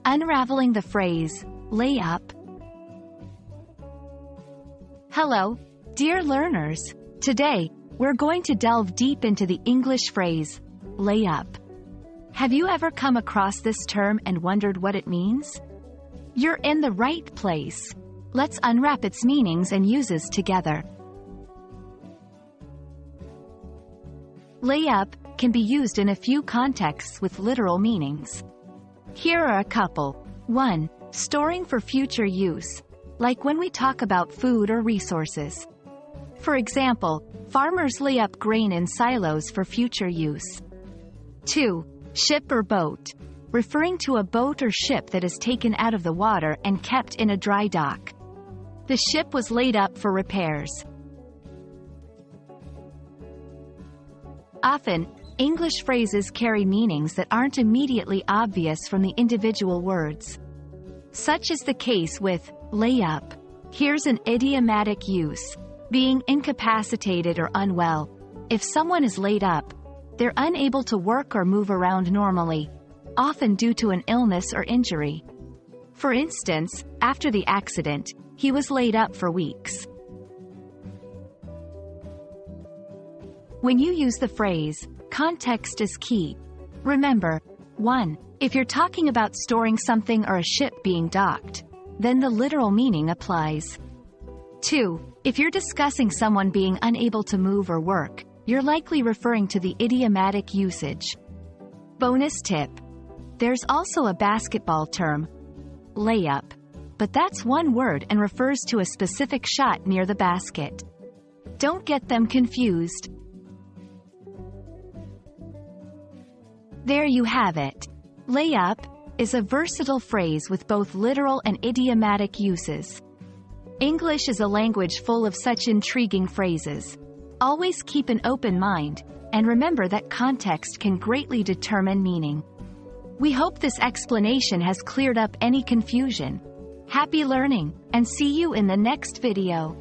Unraveling the Phrase, layup. Hello, dear learners. Today, we're going to delve deep into the English phrase, layup. Have you ever come across this term and wondered what it means? You're in the right place. Let's unwrap its meanings and uses together. Layup can be used in a few contexts with literal meanings. Here are a couple. 1. Storing for future use, like when we talk about food or resources. For example, farmers lay up grain in silos for future use. 2. Ship or boat, referring to a boat or ship that is taken out of the water and kept in a dry dock. The ship was laid up for repairs. Often, English phrases carry meanings that aren't immediately obvious from the individual words. Such is the case with lay up. Here's an idiomatic use: being incapacitated or unwell. If someone is laid up, they're unable to work or move around normally, often due to an illness or injury. For instance, after the accident, he was laid up for weeks. When you use the phrase, context is key. Remember, 1. If you're talking about storing something or a ship being docked, then the literal meaning applies. 2. If you're discussing someone being unable to move or work, you're likely referring to the idiomatic usage. Bonus tip: there's also a basketball term, layup, but that's one word and refers to a specific shot near the basket. Don't get them confused. There you have it. Layup is a versatile phrase with both literal and idiomatic uses. English is a language full of such intriguing phrases. Always keep an open mind, and remember that context can greatly determine meaning. We hope this explanation has cleared up any confusion. Happy learning, and see you in the next video.